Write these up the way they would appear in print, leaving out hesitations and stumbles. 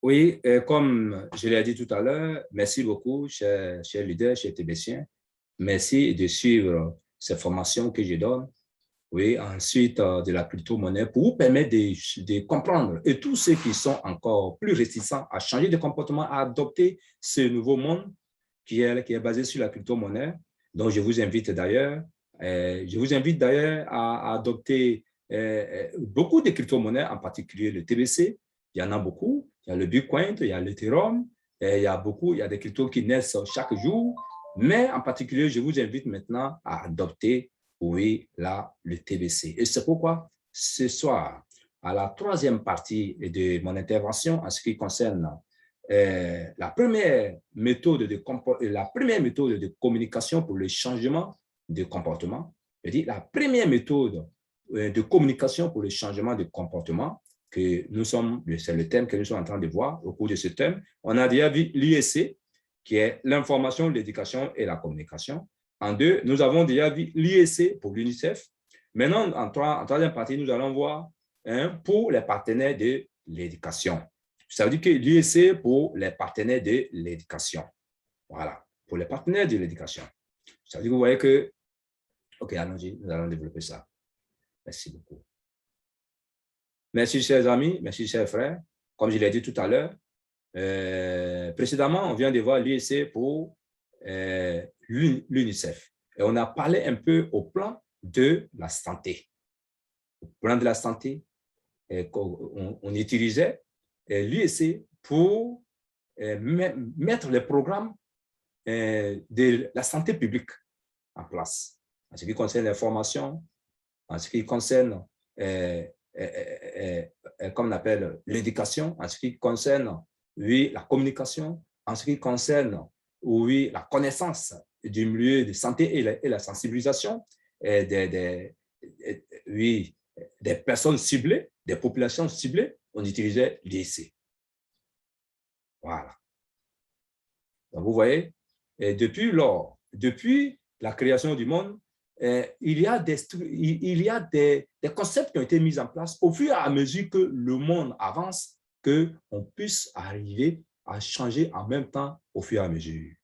Oui, comme je l'ai dit tout à l'heure, merci beaucoup, chers leaders, chers Tébétiens. Merci de suivre ces formations que je donne. Oui, ensuite de la crypto-monnaie pour vous permettre de comprendre et tous ceux qui sont encore plus réticents à changer de comportement, à adopter ce nouveau monde qui est basé sur la crypto-monnaie. Donc, je vous invite d'ailleurs à adopter beaucoup de crypto-monnaies, en particulier le TBC. Il y en a beaucoup. Il y a le Bitcoin, il y a l'Ethereum. Il y a des cryptos qui naissent chaque jour. Mais en particulier, je vous invite maintenant à adopter, oui, là, le TBC. Et c'est pourquoi ce soir, à la troisième partie de mon intervention en ce qui concerne la première méthode de communication pour le changement de comportement, je dis la première méthode de communication pour le changement de comportement c'est le thème que nous sommes en train de voir au cours de ce thème. On a déjà vu l'IEC, qui est l'information, l'éducation et la communication. En deux, nous avons déjà vu l'IEC pour l'UNICEF. Maintenant, en troisième partie, nous allons voir pour les partenaires de l'éducation. Ça veut dire que l'IEC pour les partenaires de l'éducation. Voilà, pour les partenaires de l'éducation. Ça veut dire que vous voyez que, OK, allons-y, nous allons développer ça. Merci beaucoup. Merci, chers amis, merci, chers frères. Comme je l'ai dit tout à l'heure, précédemment, on vient de voir l'IEC pour l'UNICEF. Et on a parlé un peu au plan de la santé. Au plan de la santé, on utilisait l'IEC pour mettre les programmes de la santé publique en place. En ce qui concerne les formations, en ce qui concerne, comme on appelle, l'éducation, en ce qui concerne, oui, la communication, en ce qui concerne, oui, la connaissance du milieu de santé et la sensibilisation des personnes ciblées, des populations ciblées, on utilisait l'IEC. Voilà. Donc, vous voyez, et depuis la création du monde, il y a des concepts qui ont été mis en place au fur et à mesure que le monde avance, qu'on puisse arriver à changer en même temps au fur et à mesure.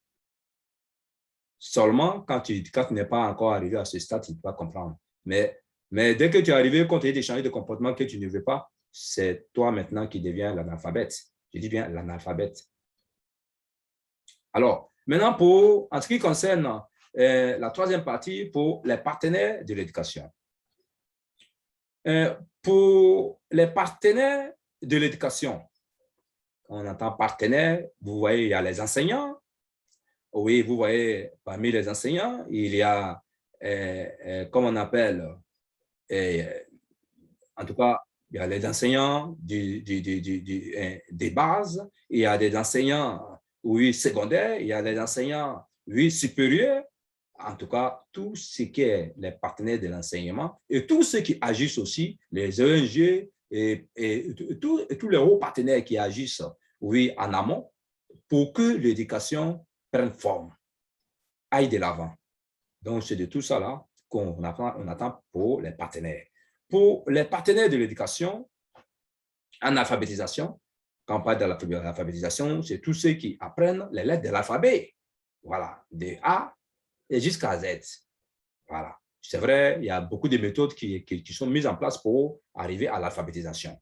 Seulement, quand tu n'es pas encore arrivé à ce stade, tu ne peux pas comprendre. Mais dès que tu es arrivé, quand tu as changer de comportement que tu ne veux pas, c'est toi maintenant qui deviens l'analphabète. Je dis bien l'analphabète. Alors, maintenant, en ce qui concerne la troisième partie, pour les partenaires de l'éducation. Pour les partenaires de l'éducation, on entend partenaires, vous voyez, il y a les enseignants. Oui, vous voyez, parmi les enseignants, il y a, comme on appelle, en tout cas, il y a les enseignants des bases, il y a des enseignants, oui, secondaires, il y a les enseignants, oui, supérieurs, en tout cas, tout ce qui est les partenaires de l'enseignement et tous ceux qui agissent aussi, les ONG et tous les hauts partenaires qui agissent, oui, en amont, pour que l'éducation prenne forme, aille de l'avant. Donc, c'est de tout ça là qu'on attend pour les partenaires. Pour les partenaires de l'éducation, en alphabétisation, quand on parle de l'alphabétisation, c'est tous ceux qui apprennent les lettres de l'alphabet. Voilà, de A et jusqu'à Z. Voilà. C'est vrai, il y a beaucoup de méthodes qui sont mises en place pour arriver à l'alphabétisation.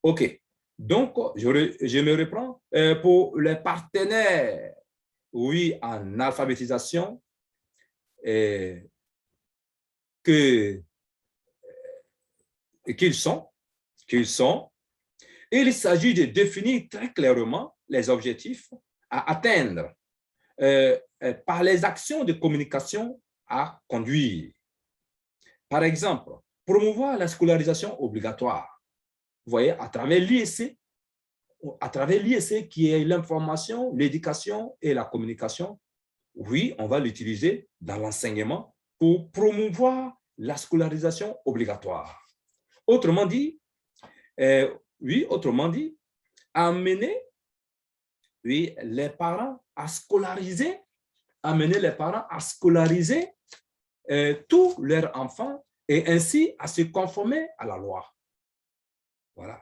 OK. Donc, je me reprends. Pour les partenaires, oui, en alphabétisation, qu'ils sont, il s'agit de définir très clairement les objectifs à atteindre par les actions de communication à conduire. Par exemple, promouvoir la scolarisation obligatoire. Vous voyez, à travers l'IEC qui est l'information, l'éducation et la communication, oui, on va l'utiliser dans l'enseignement pour promouvoir la scolarisation obligatoire. Autrement dit, amener les parents à scolariser, tous leurs enfants et ainsi à se conformer à la loi. Voilà.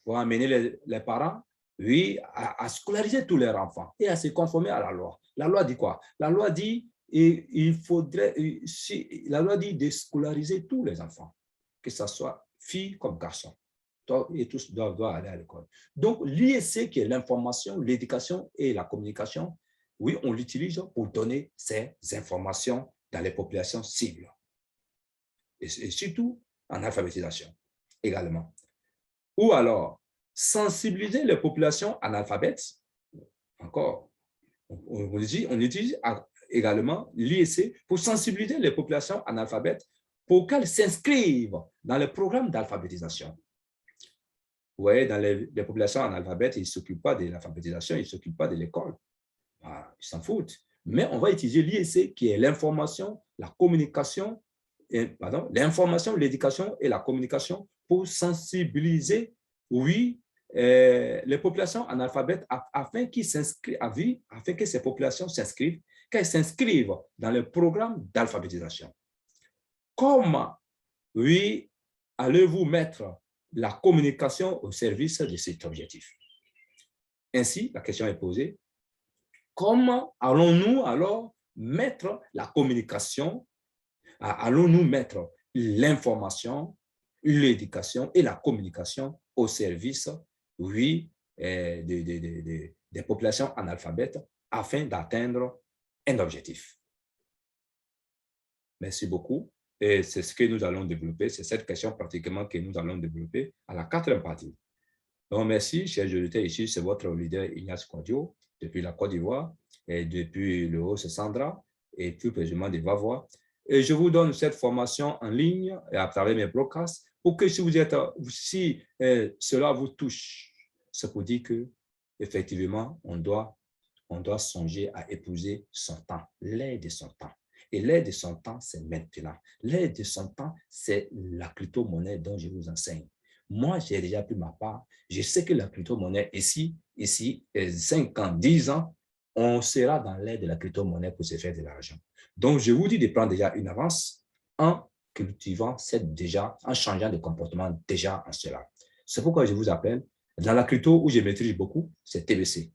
pour amener les parents, oui, à scolariser tous leurs enfants et à se conformer à la loi. La loi dit quoi? La loi dit la loi dit de scolariser tous les enfants, que ce soit filles comme garçons. Et tous doivent aller à l'école. Donc, l'IEC, qui est l'information, l'éducation et la communication, oui, on l'utilise pour donner ces informations dans les populations cibles. Et surtout en alphabétisation également. Ou alors, sensibiliser les populations analphabètes, encore, on utilise également l'IEC pour sensibiliser les populations analphabètes pour qu'elles s'inscrivent dans les programmes d'alphabétisation. Vous voyez, dans les populations analphabètes, ils ne s'occupent pas de l'alphabétisation, ils ne s'occupent pas de l'école. Ils s'en foutent. Mais on va utiliser l'IEC qui est l'information, la communication, l'information, l'éducation et la communication pour sensibiliser, oui, les populations analphabètes afin que ces populations s'inscrivent, qu'elles s'inscrivent dans le programme d'alphabétisation. Comment, oui, allez-vous mettre la communication au service de cet objectif? Ainsi, la question est posée, comment allons-nous alors mettre la communication, allons-nous mettre l'information, l'éducation et la communication au service, oui, des populations analphabètes afin d'atteindre un objectif? Merci beaucoup. Et c'est ce que nous allons développer, c'est cette question pratiquement que nous allons développer à la 4e partie. Donc, merci, chers auditeurs, ici, c'est votre leader Ignace Quadio, depuis la Côte d'Ivoire, et depuis le Haut, c'est Sandra, et plus précisément des Vavois. Et je vous donne cette formation en ligne et à travers mes broadcasts pour que si cela vous touche, c'est pour dire que effectivement, on doit songer à épouser son temps, l'air de son temps. Et l'air de son temps, c'est maintenant. L'air de son temps, c'est la crypto-monnaie dont je vous enseigne. Moi, j'ai déjà pris ma part. Je sais que la crypto-monnaie, ici, 5 ans, 10 ans, on sera dans l'air de la crypto-monnaie pour se faire de l'argent. Donc, je vous dis de prendre déjà une avance en cultivant en changeant de comportement déjà en cela. C'est pourquoi je vous appelle. Dans la crypto où je maîtrise beaucoup, c'est TBC.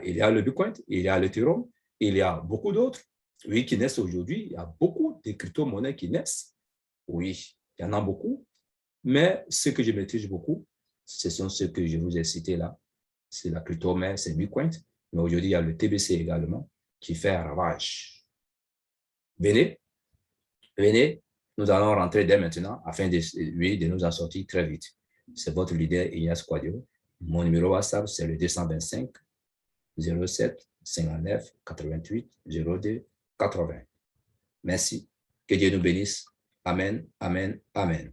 Il y a le Bitcoin, il y a l'Ethereum, il y a beaucoup d'autres, oui, qui naissent aujourd'hui. Il y a beaucoup de crypto-monnaies qui naissent. Oui, il y en a beaucoup. Mais ce que je maîtrise beaucoup, ce sont ceux que je vous ai cités là. C'est la crypto-monnaie, c'est Bitcoin. Mais aujourd'hui, il y a le TBC également qui fait un ravage. Venez, nous allons rentrer dès maintenant afin de nous en sortir très vite. C'est votre leader Ignace Quadio. Mon numéro WhatsApp, c'est le 225 07 59 88 02 80. Merci. Que Dieu nous bénisse. Amen, amen, amen.